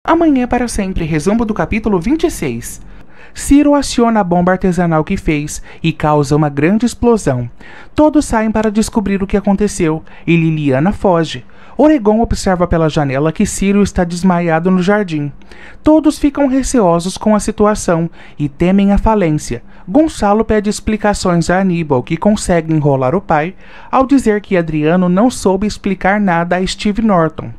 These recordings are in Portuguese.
Amanhã para sempre, resumo do capítulo 26. Ciro aciona a bomba artesanal que fez e causa uma grande explosão. Todos saem para descobrir o que aconteceu e Liliana foge. Oregon observa pela janela que Ciro está desmaiado no jardim. Todos ficam receosos com a situação e temem a falência. Gonçalo pede explicações a Aníbal, que consegue enrolar o pai, ao dizer que Adriano não soube explicar nada a Steve Norton.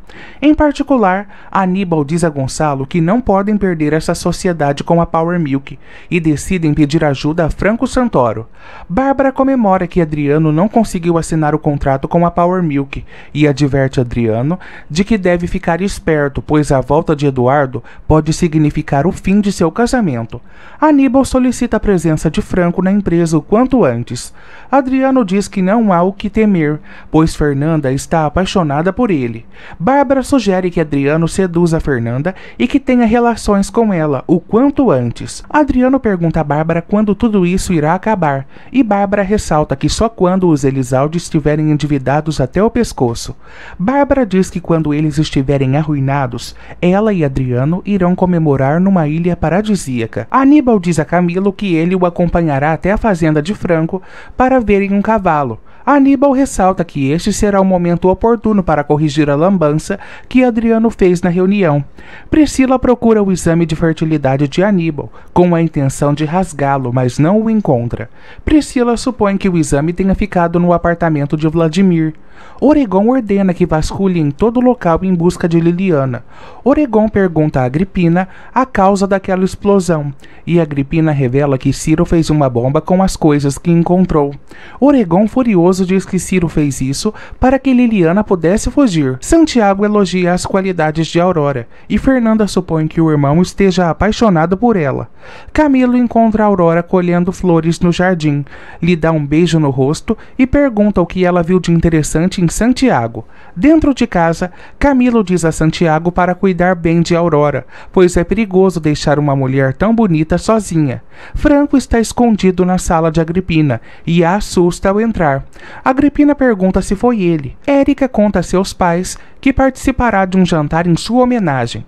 Em particular, Aníbal diz a Gonçalo que não podem perder essa sociedade com a Power Milk e decidem pedir ajuda a Franco Santoro. Bárbara comemora que Adriano não conseguiu assinar o contrato com a Power Milk e adverte Adriano de que deve ficar esperto, pois a volta de Eduardo pode significar o fim de seu casamento. Aníbal solicita a presença de Franco na empresa o quanto antes. Adriano diz que não há o que temer, pois Fernanda está apaixonada por ele. Bárbara sugere que Adriano seduza Fernanda e que tenha relações com ela o quanto antes. Adriano pergunta a Bárbara quando tudo isso irá acabar, e Bárbara ressalta que só quando os Elizalde estiverem endividados até o pescoço. Bárbara diz que quando eles estiverem arruinados, ela e Adriano irão comemorar numa ilha paradisíaca. Aníbal diz a Camilo que ele o acompanhará até a fazenda de Franco para verem um cavalo. Aníbal ressalta que este será o momento oportuno para corrigir a lambança que Adriano fez na reunião. Priscila procura o exame de fertilidade de Aníbal, com a intenção de rasgá-lo, mas não o encontra. Priscila supõe que o exame tenha ficado no apartamento de Vladimir. Oregon ordena que vasculhe em todo o local em busca de Liliana. Oregon pergunta a Agripina a causa daquela explosão, e Agripina revela que Ciro fez uma bomba com as coisas que encontrou. Oregon, furioso, diz que Ciro fez isso para que Liliana pudesse fugir. Santiago elogia as qualidades de Aurora, e Fernanda supõe que o irmão esteja apaixonado por ela. Camilo encontra Aurora colhendo flores no jardim, lhe dá um beijo no rosto e pergunta o que ela viu de interessante em Santiago. Dentro de casa, Camilo diz a Santiago para cuidar bem de Aurora, pois é perigoso deixar uma mulher tão bonita sozinha. Franco está escondido na sala de Agripina e a assusta ao entrar. Agripina pergunta se foi ele. Érica conta a seus pais que participará de um jantar em sua homenagem.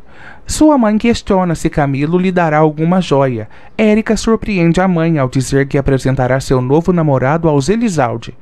Sua mãe questiona se Camilo lhe dará alguma joia. Érica surpreende a mãe ao dizer que apresentará seu novo namorado aos Elizalde.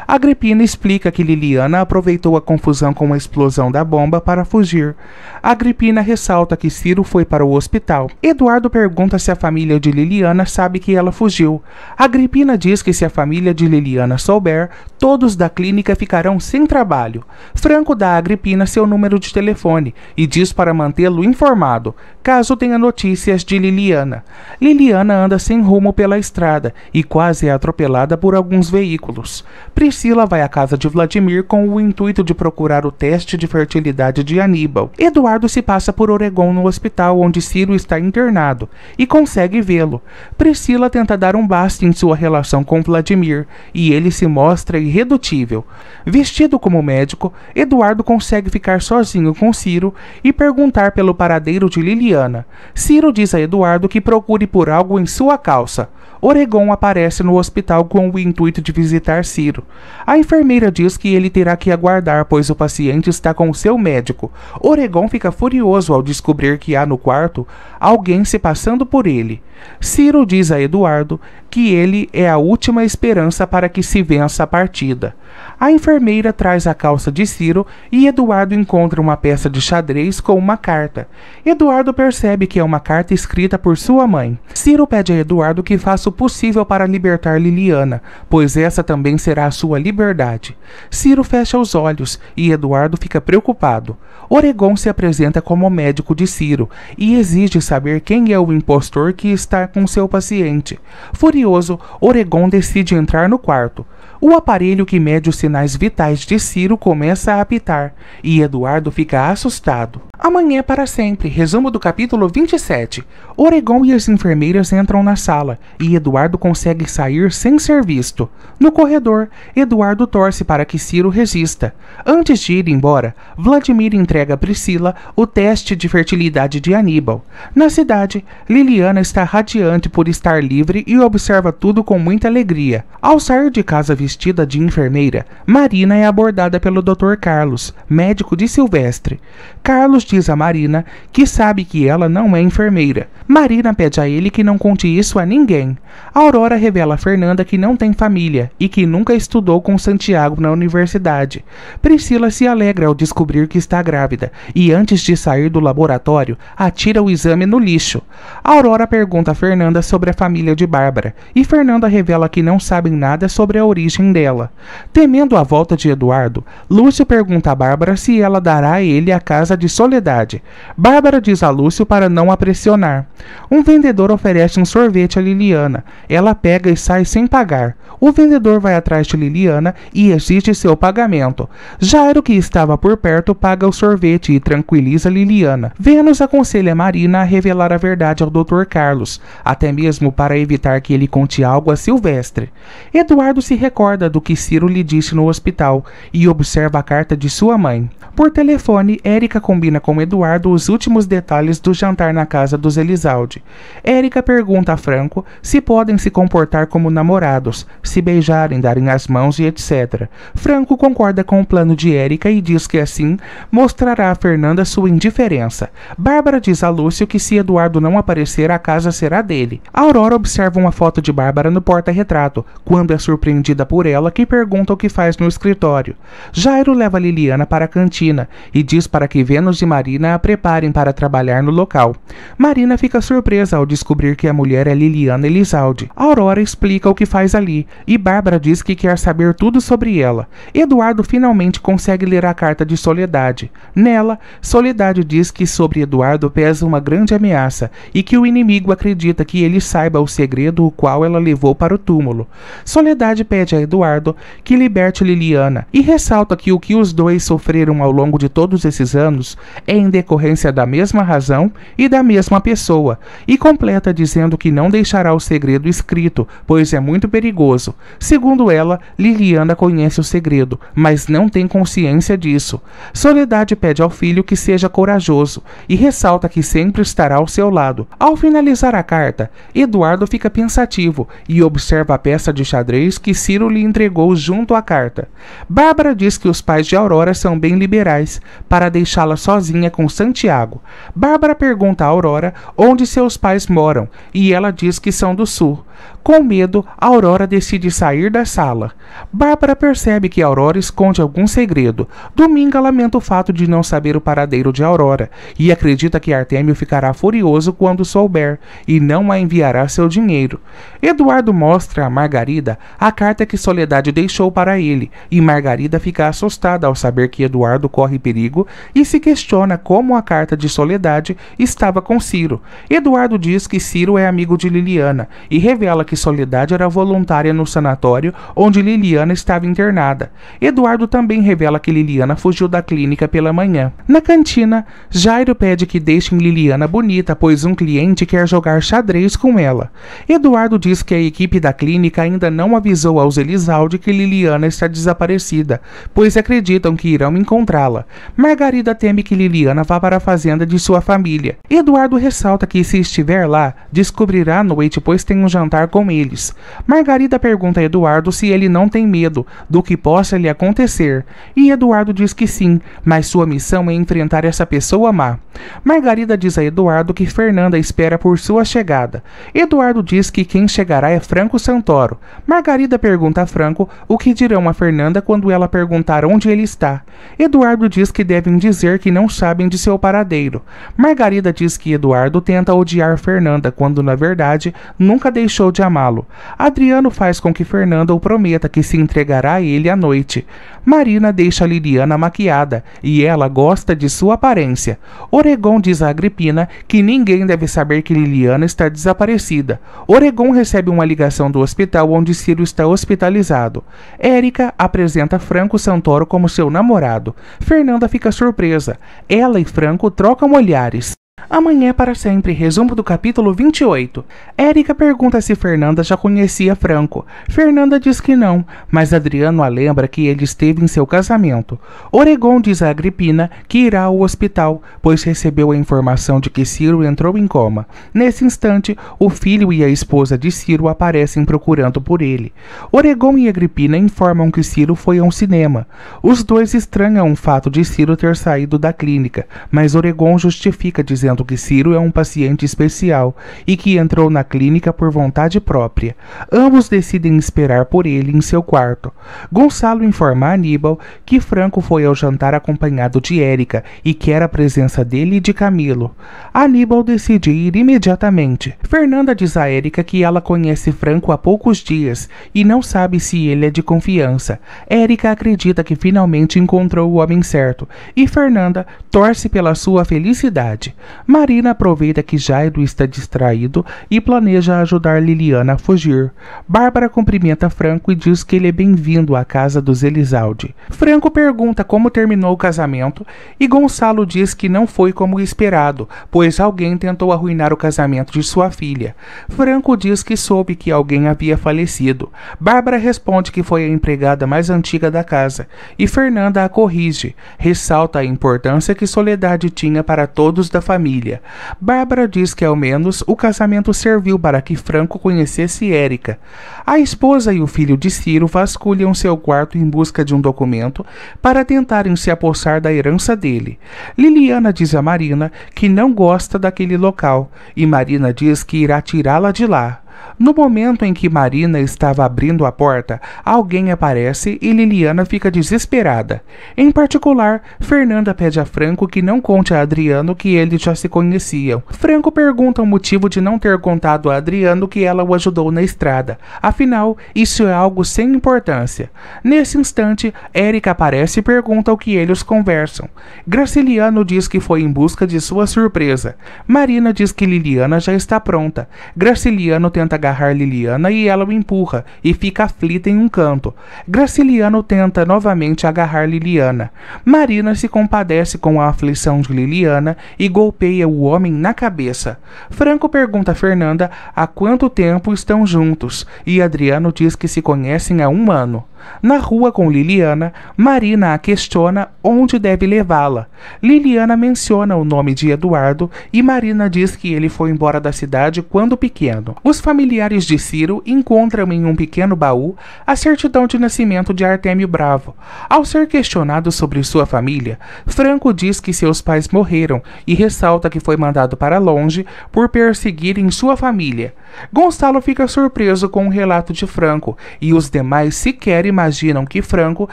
Agripina explica que Liliana aproveitou a confusão com a explosão da bomba para fugir. Agripina ressalta que Ciro foi para o hospital. Eduardo pergunta se a família de Liliana sabe que ela fugiu. Agripina diz que se a família de Liliana souber, todos da clínica ficarão sem trabalho. Franco dá a Agripina seu número de telefone e diz para mantê-lo informado, caso tenha notícias de Liliana. Liliana anda sem rumo pela estrada e quase é atropelada por alguns veículos. Priscila vai à casa de Vladimir com o intuito de procurar o teste de fertilidade de Aníbal. Eduardo se passa por Oregon no hospital onde Ciro está internado e consegue vê-lo. Priscila tenta dar um basta em sua relação com Vladimir e ele se mostra irredutível. Vestido como médico, Eduardo consegue ficar sozinho com Ciro e perguntar pelo paradeiro de Liliana. Ciro diz a Eduardo que procure por algo em sua calça. Oregon aparece no hospital com o intuito de visitar Ciro. A enfermeira diz que ele terá que aguardar, pois o paciente está com o seu médico. Oregon fica furioso ao descobrir que há no quarto alguém se passando por ele. Ciro diz a Eduardo que ele é a última esperança para que se vença a partida. A enfermeira traz a calça de Ciro e Eduardo encontra uma peça de xadrez com uma carta. Eduardo percebe que é uma carta escrita por sua mãe. Ciro pede a Eduardo que faça o possível para libertar Liliana, pois essa também será a sua liberdade. Ciro fecha os olhos e Eduardo fica preocupado. Oregon se apresenta como médico de Ciro e exige saber quem é o impostor que está com seu paciente. Furioso, Oregon decide entrar no quarto. O aparelho que mede os sinais vitais de Ciro começa a apitar e Eduardo fica assustado. Amanhã é para sempre, resumo do capítulo 27. Oregon e as enfermeiras entram na sala e Eduardo consegue sair sem ser visto. No corredor, Eduardo torce para que Ciro resista. Antes de ir embora, Vladimir entrega a Priscila o teste de fertilidade de Aníbal. Na cidade, Liliana está radiante por estar livre e observa tudo com muita alegria. Ao sair de casa vestida vestida de enfermeira, Marina é abordada pelo Dr. Carlos, médico de Silvestre. Carlos diz a Marina que sabe que ela não é enfermeira. Marina pede a ele que não conte isso a ninguém. Aurora revela a Fernanda que não tem família e que nunca estudou com Santiago na universidade. Priscila se alegra ao descobrir que está grávida e, antes de sair do laboratório, atira o exame no lixo. Aurora pergunta a Fernanda sobre a família de Bárbara e Fernanda revela que não sabem nada sobre a origem dela. Temendo a volta de Eduardo, Lúcio pergunta a Bárbara se ela dará a ele a casa de Soledade. Bárbara diz a Lúcio para não a pressionar. Um vendedor oferece um sorvete a Liliana. Ela pega e sai sem pagar. O vendedor vai atrás de Liliana e exige seu pagamento. Jairo, que estava por perto, paga o sorvete e tranquiliza Liliana. Vênus aconselha Marina a revelar a verdade ao Dr. Carlos, até mesmo para evitar que ele conte algo a Silvestre. Eduardo se recorda do que Ciro lhe disse no hospital e observa a carta de sua mãe. Por telefone, Érica combina com Eduardo os últimos detalhes do jantar na casa dos Elizalde. Érica pergunta a Franco se podem se comportar como namorados, se beijarem, darem as mãos e etc. Franco concorda com o plano de Érica e diz que assim mostrará a Fernanda sua indiferença. Bárbara diz a Lúcio que se Eduardo não aparecer, a casa será dele. Aurora observa uma foto de Bárbara no porta-retrato, quando é surpreendida por ela, que pergunta o que faz no escritório. Jairo leva Liliana para a cantina e diz para que Vênus e Marina a preparem para trabalhar no local. Marina fica surpresa ao descobrir que a mulher é Liliana Elizalde. Aurora explica o que faz ali e Bárbara diz que quer saber tudo sobre ela. Eduardo finalmente consegue ler a carta de Soledade. Nela, Soledade diz que sobre Eduardo pesa uma grande ameaça e que o inimigo acredita que ele saiba o segredo o qual ela levou para o túmulo. Soledade pede a Eduardo que liberte Liliana e ressalta que o que os dois sofreram ao longo de todos esses anos é em decorrência da mesma razão e da mesma pessoa, e completa dizendo que não deixará o segredo escrito, pois é muito perigoso. Segundo ela, Liliana conhece o segredo, mas não tem consciência disso. Soledade pede ao filho que seja corajoso e ressalta que sempre estará ao seu lado. Ao finalizar a carta, Eduardo fica pensativo e observa a peça de xadrez que Ciro lhe entregou junto à carta. Bárbara diz que os pais de Aurora são bem liberais para deixá-la sozinha com Santiago. Bárbara pergunta a Aurora onde seus pais moram e ela diz que são do sul. Com medo, Aurora decide sair da sala. Bárbara percebe que Aurora esconde algum segredo. Dominga lamenta o fato de não saber o paradeiro de Aurora e acredita que Artêmio ficará furioso quando souber e não a enviará seu dinheiro. Eduardo mostra a Margarida a carta que Soledade deixou para ele e Margarida fica assustada ao saber que Eduardo corre perigo e se questiona como a carta de Soledade estava com Ciro. Eduardo diz que Ciro é amigo de Liliana e revela que Soledade era voluntária no sanatório onde Liliana estava internada. Eduardo também revela que Liliana fugiu da clínica pela manhã. Na cantina, Jairo pede que deixem Liliana bonita, pois um cliente quer jogar xadrez com ela. Eduardo diz que a equipe da clínica ainda não avisou aos Elizalde que Liliana está desaparecida, pois acreditam que irão encontrá-la. Margarida teme que Liliana vá para a fazenda de sua família. Eduardo ressalta que se estiver lá, descobrirá à noite, pois tem um jantar com eles. Margarida pergunta a Eduardo se ele não tem medo do que possa lhe acontecer, e Eduardo diz que sim, mas sua missão é enfrentar essa pessoa má. Margarida diz a Eduardo que Fernanda espera por sua chegada. Eduardo diz que quem chegará é Franco Santoro. Margarida pergunta a Franco o que dirão a Fernanda quando ela perguntar onde ele está. Eduardo diz que devem dizer que não sabem de seu paradeiro. Margarida diz que Eduardo tenta odiar Fernanda quando na verdade nunca deixou de amá-lo. Adriano faz com que Fernanda o prometa que se entregará a ele à noite. Marina deixa Liliana maquiada e ela gosta de sua aparência. Oregon diz a Agripina que ninguém deve saber que Liliana está desaparecida. Oregon recebe uma ligação do hospital onde Ciro está hospitalizado. Érica apresenta Franco Santoro como seu namorado. Fernanda fica surpresa. Ela e Franco trocam olhares. Amanhã é para sempre, resumo do capítulo 28. Érica pergunta se Fernanda já conhecia Franco. Fernanda diz que não, mas Adriano a lembra que ele esteve em seu casamento. Oregon diz a Agripina que irá ao hospital, pois recebeu a informação de que Ciro entrou em coma. Nesse instante, o filho e a esposa de Ciro aparecem procurando por ele. Oregon e Agripina informam que Ciro foi a um cinema. Os dois estranham o fato de Ciro ter saído da clínica, mas Oregon justifica dizendo que Ciro é um paciente especial e que entrou na clínica por vontade própria. Ambos decidem esperar por ele em seu quarto. Gonçalo informa a Aníbal que Franco foi ao jantar acompanhado de Érica e quer a presença dele e de Camilo. Aníbal decide ir imediatamente. Fernanda diz a Érica que ela conhece Franco há poucos dias e não sabe se ele é de confiança. Érica acredita que finalmente encontrou o homem certo e Fernanda torce pela sua felicidade. Marina aproveita que Jairo está distraído e planeja ajudar Liliana a fugir. Bárbara cumprimenta Franco e diz que ele é bem-vindo à casa dos Elizalde. Franco pergunta como terminou o casamento e Gonçalo diz que não foi como esperado, pois alguém tentou arruinar o casamento de sua filha. Franco diz que soube que alguém havia falecido. Bárbara responde que foi a empregada mais antiga da casa e Fernanda a corrige. Ressalta a importância que Soledade tinha para todos da família. Bárbara diz que ao menos o casamento serviu para que Franco conhecesse Érica. A esposa e o filho de Ciro vasculham seu quarto em busca de um documento para tentarem se apossar da herança dele. Liliana diz a Marina que não gosta daquele local e Marina diz que irá tirá-la de lá. No momento em que Marina estava abrindo a porta, alguém aparece e Liliana fica desesperada. Em particular, Fernanda pede a Franco que não conte a Adriano que eles já se conheciam. Franco pergunta o motivo de não ter contado a Adriano que ela o ajudou na estrada. Afinal, isso é algo sem importância. Nesse instante, Érica aparece e pergunta o que eles conversam. Graciliano diz que foi em busca de sua surpresa. Marina diz que Liliana já está pronta. Graciliano tenta agarrar Liliana e ela o empurra e fica aflita em um canto. Graciliano tenta novamente agarrar Liliana. Marina se compadece com a aflição de Liliana e golpeia o homem na cabeça. Franco pergunta a Fernanda há quanto tempo estão juntos e Adriano diz que se conhecem há 1 ano. Na rua com Liliana, Marina a questiona onde deve levá-la. Liliana menciona o nome de Eduardo e Marina diz que ele foi embora da cidade quando pequeno. Os familiares de Ciro encontram em um pequeno baú a certidão de nascimento de Artêmio Bravo. Ao ser questionado sobre sua família, Franco diz que seus pais morreram e ressalta que foi mandado para longe por perseguirem sua família. Gonçalo fica surpreso com o relato de Franco e os demais sequer imaginam que Franco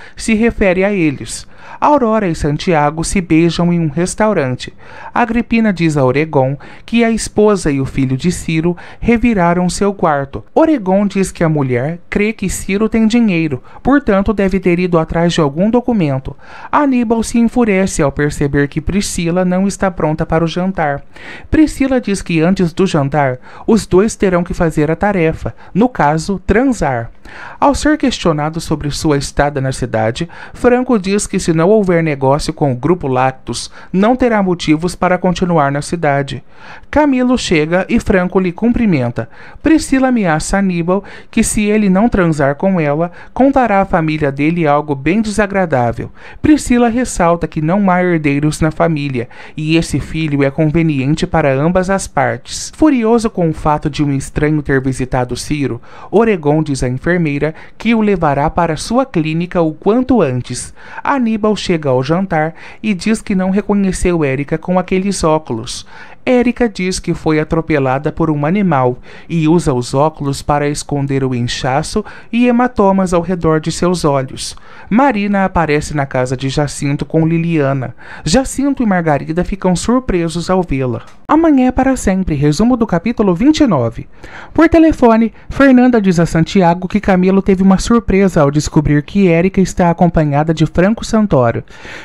se refere a eles. Aurora e Santiago se beijam em um restaurante. Agripina diz a Oregon que a esposa e o filho de Ciro reviraram seu quarto. Oregon diz que a mulher crê que Ciro tem dinheiro, portanto deve ter ido atrás de algum documento. Aníbal se enfurece ao perceber que Priscila não está pronta para o jantar. Priscila diz que antes do jantar, os dois terão que fazer a tarefa, no caso, transar. Ao ser questionado sobre sua estada na cidade, Franco diz que se não houver negócio com o Grupo Lactus, não terá motivos para continuar na cidade. Camilo chega e Franco lhe cumprimenta. Priscila ameaça Aníbal que se ele não transar com ela, contará à família dele algo bem desagradável. Priscila ressalta que não há herdeiros na família, e esse filho é conveniente para ambas as partes. Furioso com o fato de um estranho ter visitado Ciro, Oregon diz à enfermeira que o levará para sua clínica o quanto antes. Aníbal chega ao jantar e diz que não reconheceu Érica com aqueles óculos. Érica diz que foi atropelada por um animal e usa os óculos para esconder o inchaço e hematomas ao redor de seus olhos. Marina aparece na casa de Jacinto com Liliana. Jacinto e Margarida ficam surpresos ao vê-la. Amanhã é para sempre, resumo do capítulo 29. Por telefone, Fernanda diz a Santiago que Camilo teve uma surpresa ao descobrir que Érica está acompanhada de Franco Santoro.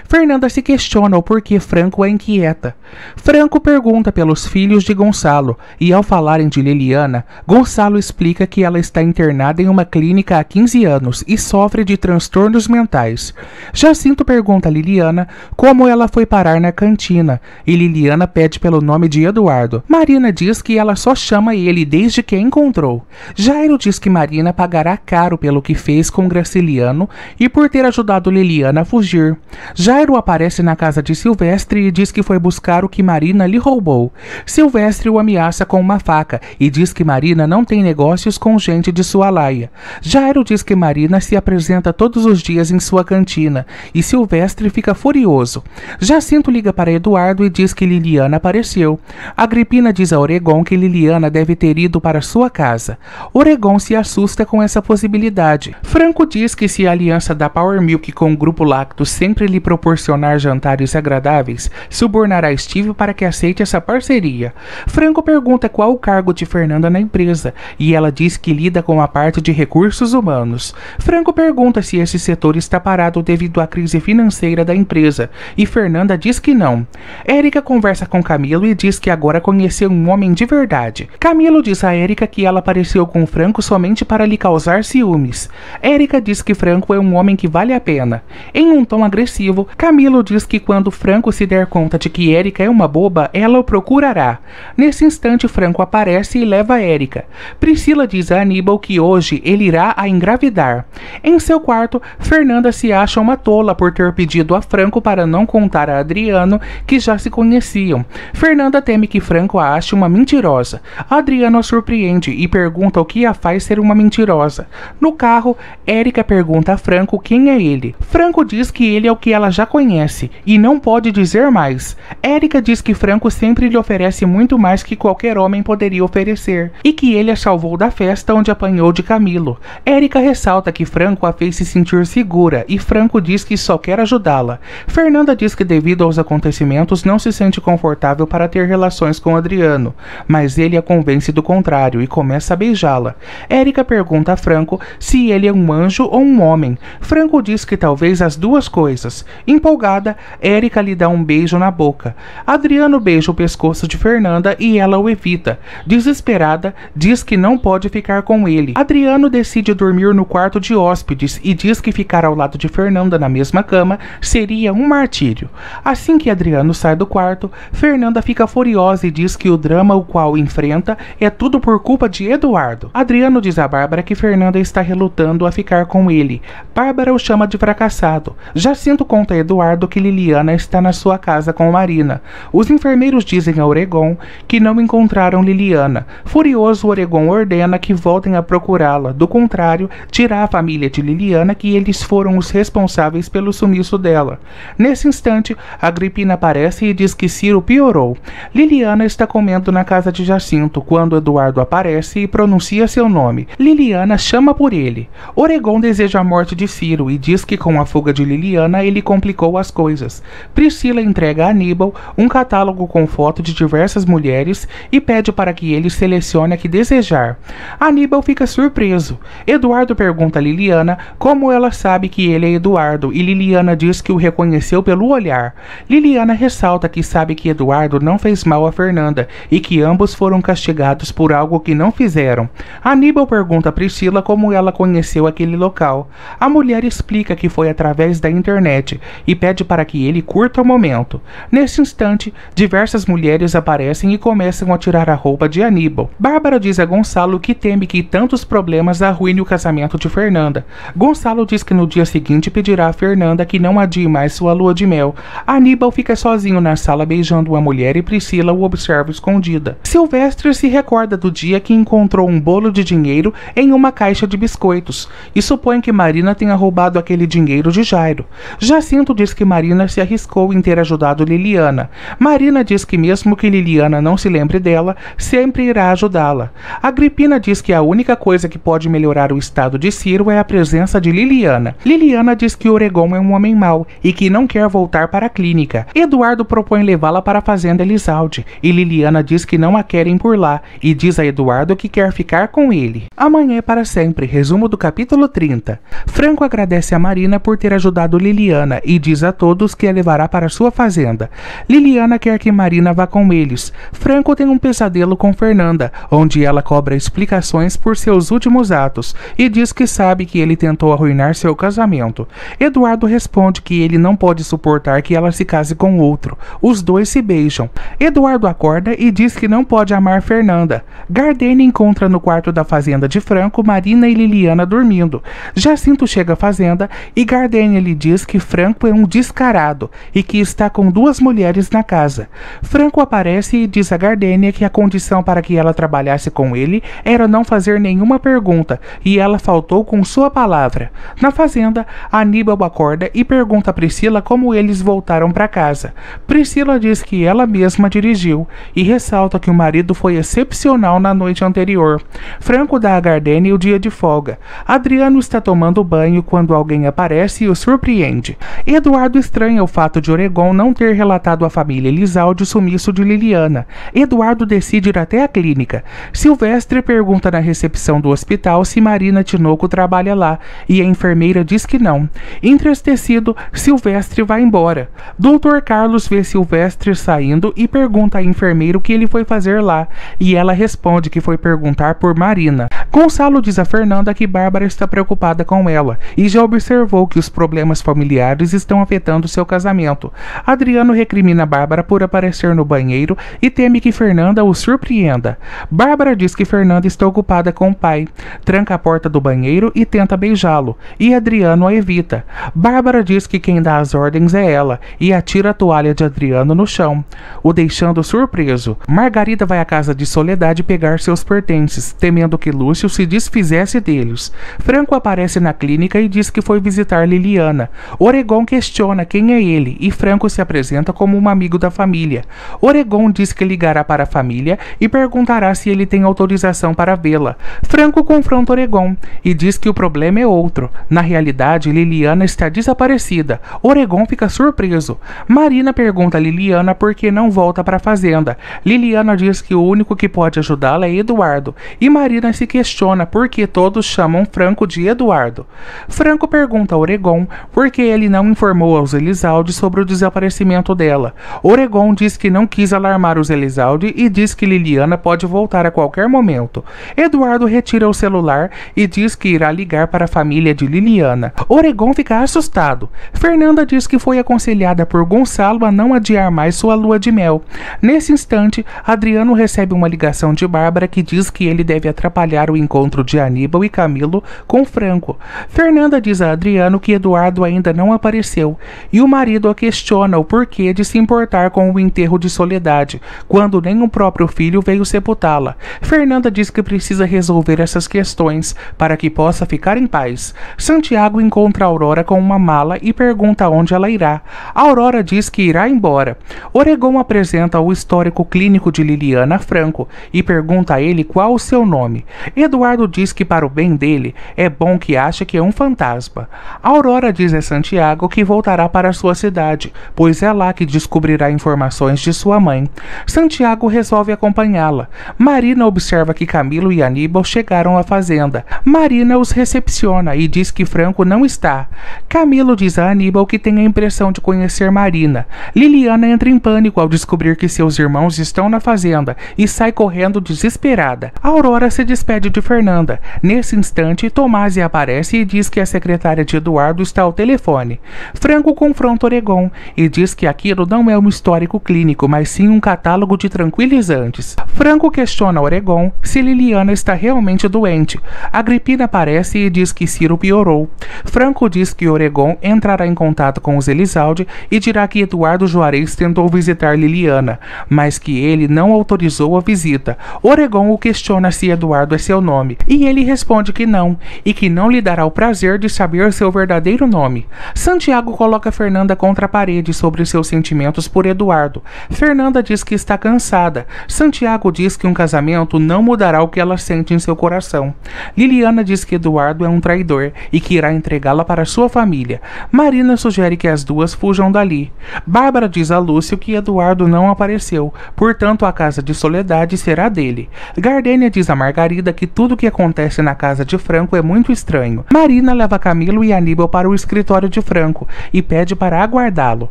Fernanda se questiona o porquê Franco a inquieta. Franco pergunta pelos filhos de Gonçalo, e ao falarem de Liliana, Gonçalo explica que ela está internada em uma clínica há 15 anos e sofre de transtornos mentais. Jacinto pergunta a Liliana como ela foi parar na cantina, e Liliana pede pelo nome de Eduardo. Marina diz que ela só chama ele desde que a encontrou. Jairo diz que Marina pagará caro pelo que fez com Graciliano e por ter ajudado Liliana a fugir. Jairo aparece na casa de Silvestre e diz que foi buscar o que Marina lhe roubou. Silvestre o ameaça com uma faca e diz que Marina não tem negócios com gente de sua laia. Jairo diz que Marina se apresenta todos os dias em sua cantina e Silvestre fica furioso. Jacinto liga para Eduardo e diz que Liliana apareceu. Agripina diz a Oregon que Liliana deve ter ido para sua casa. Oregon se assusta com essa possibilidade. Franco diz que se a aliança da Power Milk com o Grupo Lacto sempre lhe proporcionar jantares agradáveis, subornará Steve para que aceite essa parceria. Franco pergunta qual o cargo de Fernanda na empresa, e ela diz que lida com a parte de recursos humanos. Franco pergunta se esse setor está parado devido à crise financeira da empresa, e Fernanda diz que não. Érica conversa com Camilo e diz que agora conheceu um homem de verdade. Camilo diz a Érica que ela apareceu com Franco somente para lhe causar ciúmes. Érica diz que Franco é um homem que vale a pena. Em um tom agressivo, Camilo diz que quando Franco se der conta de que Érica é uma boba, ela o procurará. Nesse instante, Franco aparece e leva Érica. Priscila diz a Aníbal que hoje ele irá a engravidar. Em seu quarto, Fernanda se acha uma tola por ter pedido a Franco para não contar a Adriano que já se conheciam. Fernanda teme que Franco a ache uma mentirosa. Adriano a surpreende e pergunta o que a faz ser uma mentirosa. No carro, Érica pergunta a Franco quem é ele. Franco diz que ele é o que ela já conhece e não pode dizer mais. Érica diz que Franco sempre lhe oferece muito mais que qualquer homem poderia oferecer e que ele a salvou da festa onde apanhou de Camilo. Érica ressalta que Franco a fez se sentir segura e Franco diz que só quer ajudá-la. Fernanda diz que devido aos acontecimentos não se sente confortável para ter relações com Adriano, mas ele a convence do contrário e começa a beijá-la. Érica pergunta a Franco se ele é um anjo ou um homem. Franco diz que talvez as duas coisas. Empolgada, Érica lhe dá um beijo na boca. Adriano beija o pescoço de Fernanda e ela o evita. Desesperada, diz que não pode ficar com ele. Adriano decide dormir no quarto de hóspedes e diz que ficar ao lado de Fernanda na mesma cama seria um martírio. Assim que Adriano sai do quarto, Fernanda fica furiosa e diz que o drama o qual enfrenta é tudo por culpa de Eduardo. Adriano diz a Bárbara que Fernanda está relutando a ficar com ele. Bárbara o chama de fracassado. Jacinto conta a Eduardo que Liliana está na sua casa com Marina. Os enfermeiros dizem a Oregon que não encontraram Liliana. Furioso, Oregon ordena que voltem a procurá-la. Do contrário, dirá à família de Liliana que eles foram os responsáveis pelo sumiço dela. Nesse instante, Agripina aparece e diz que Ciro piorou. Liliana está comendo na casa de Jacinto quando Eduardo aparece e pronuncia seu nome. Liliana chama por ele. Oregon deseja a morte de Ciro e diz que com a fuga de Liliana ele complicou as coisas. Priscila entrega a Aníbal um catálogo com foto de diversas mulheres e pede para que ele selecione a que desejar. Aníbal fica surpreso. Eduardo pergunta a Liliana como ela sabe que ele é Eduardo e Liliana diz que o reconheceu pelo olhar. Liliana ressalta que sabe que Eduardo não fez mal a Fernanda e que ambos foram castigados por algo que não fizeram. Aníbal pergunta a Priscila como ela conheceu aquele local. A mulher explica que foi através da internet e pede para que ele curta o momento. Nesse instante, diversas mulheres aparecem e começam a tirar a roupa de Aníbal. Bárbara diz a Gonçalo que teme que tantos problemas arruinem o casamento de Fernanda. Gonçalo diz que no dia seguinte pedirá a Fernanda que não adie mais sua lua de mel. Aníbal fica sozinho na sala beijando uma mulher e Priscila o observa escondida. Silvestre se recorda do dia que encontrou um bolo de dinheiro em uma caixa de biscoitos e supõe que Marina tenha roubado aquele dinheiro de Jairo. Jacinto diz que Marina se arriscou em ter ajudado Liliana. Marina diz que mesmo que Liliana não se lembre dela, sempre irá ajudá-la. Agripina diz que a única coisa que pode melhorar o estado de Ciro é a presença de Liliana. Liliana diz que Oregon é um homem mau e que não quer voltar para a clínica. Eduardo propõe levá-la para a fazenda Elizalde e Liliana diz que não a querem por lá e diz a Eduardo que quer ficar com ele. Amanhã é para sempre. Resumo do capítulo 30. Franco agradece a Marina por ter ajudado Liliana e diz a todos que a levará para sua fazenda. Liliana quer que Marina vá com eles. Franco tem um pesadelo com Fernanda, onde ela cobra explicações por seus últimos atos e diz que sabe que ele tentou arruinar seu casamento. Eduardo responde que ele não pode suportar que ela se case com outro. Os dois se beijam. Eduardo acorda e diz que não pode amar Fernanda. Gardênia encontra no quarto da fazenda de Franco Marina e Liliana dormindo. Jacinto chega à fazenda e Gardênia lhe diz que Franco é um descarado e que está com 2 mulheres na casa. Franco aparece e diz a Gardênia que a condição para que ela trabalhasse com ele era não fazer nenhuma pergunta, e ela faltou com sua palavra. Na fazenda, Aníbal acorda e pergunta a Priscila como eles voltaram para casa. Priscila diz que ela mesma dirigiu e ressalta que o marido foi excepcional na noite anterior. Franco dá a Gardênia o dia de folga. Adriano está tomando banho quando alguém aparece e o surpreende. Eduardo estranha o fato de Oregon não ter relatado à família Elizalde o sumiço de Liliana. Eduardo decide ir até a clínica. Silvestre pergunta na recepção do hospital se Marina Tinoco trabalha lá e a enfermeira diz que não. Entristecido, Silvestre vai embora. Dr. Carlos vê Silvestre saindo e pergunta à enfermeira o que ele foi fazer lá, e ela responde que foi perguntar por Marina. Gonçalo diz a Fernanda que Bárbara está preocupada com ela e já observou que os problemas familiares estão afetando seu casamento. Adriano recrimina Bárbara por aparecer no banheiro e teme que Fernanda o surpreenda. Bárbara diz que Fernanda está ocupada com o pai, tranca a porta do banheiro e tenta beijá-lo, e Adriano a evita. Bárbara diz que quem dá as ordens é ela e atira a toalha de Adriano no chão, o deixando surpreso. Margarida vai à casa de Soledade pegar seus pertences, temendo que Lúcio se desfizesse deles. Franco aparece na clínica e diz que foi visitar Liliana. Oregon questiona quem é ele e Franco se apresenta como um amigo da família. Oregon diz que ligará para a família e perguntará se ele tem autorização para vê-la. Franco confronta Oregon e diz que o problema é outro. Na realidade, Liliana está desaparecida. Oregon fica surpreso. Marina pergunta a Liliana por que não volta para a fazenda. Liliana diz que o único que pode ajudá-la é Eduardo, e Marina se questiona por que todos chamam Franco de Eduardo. Franco pergunta a Oregon por que ele não informou aos Elizalde sobre o desaparecimento dela. Oregon diz que não quis alarmar os Elizalde e diz que Liliana pode voltar a qualquer momento. Eduardo retira o celular e diz que irá ligar para a família de Liliana. Oregon fica assustado. Fernanda diz que foi aconselhada por Gonçalo a não adiar mais sua lua de mel. Nesse instante, Adriano recebe uma ligação de Bárbara que diz que ele deve atrapalhar o encontro de Aníbal e Camilo com Franco. Fernanda diz a Adriano que Eduardo ainda não apareceu e o marido a questiona o porquê de se importar com o enterro de Soledade, quando nem o próprio filho veio sepultá-la. Fernanda diz que precisa resolver essas questões para que possa ficar em paz. Santiago encontra Aurora com uma mala e pergunta onde ela irá. Aurora diz que irá embora. Oregon apresenta o histórico clínico de Liliana a Franco e pergunta a ele qual o seu nome. Eduardo diz que para o bem dele é bom que ache que é um fantasma. Aurora diz a Santiago que voltará para sua cidade, pois é lá que descobrirá informações de sua mãe. Santiago resolve acompanhá-la. Marina observa que Camilo e Aníbal chegaram à fazenda. Marina os recepciona e diz que Franco não está. Camilo diz a Aníbal que tem a impressão de conhecer Marina. Liliana entra em pânico ao descobrir que seus irmãos estão na fazenda e sai correndo desesperada. Aurora se despede de Fernanda. Nesse instante, Tomásia aparece e diz que a secretária de Eduardo está ao telefone. Franco confronta Oregon e diz que aquilo não é um histórico clínico, mas sim um catálogo de tranquilizantes. Franco questiona Oregon se Liliana está realmente doente. Agripina aparece e diz que Ciro piorou. Franco diz que Oregon entrará em contato com os Elizalde e dirá que Eduardo Juarez tentou visitar Liliana, mas que ele não autorizou a visita. Oregon o questiona se Eduardo é seu nome, e ele responde que não, e que não lhe dará o prazer de saber seu verdadeiro nome. Santiago coloca Fernanda contra a parede sobre seus sentimentos por Eduardo. Fernanda diz que está cansada. Santiago diz que um casamento não mudará o que ela sente em seu coração. Liliana diz que Eduardo é um traidor e que irá entregá-la para sua família. Marina sugere que as duas fujam dali. Bárbara diz a Lúcio que Eduardo não apareceu, portanto a casa de Soledade será dele. Gardênia diz a Margarida que tudo o que acontece na casa de Franco é muito estranho. Marina leva Camilo e Aníbal para o escritório de Franco e pede para aguardá-lo.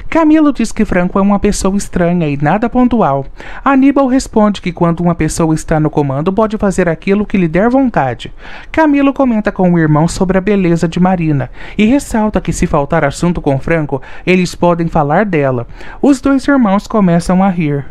Camilo diz que Franco é uma pessoa estranha estranha e nada pontual. Aníbal responde que quando uma pessoa está no comando pode fazer aquilo que lhe der vontade. Camilo comenta com o irmão sobre a beleza de Marina e ressalta que se faltar assunto com Franco, eles podem falar dela. Os dois irmãos começam a rir.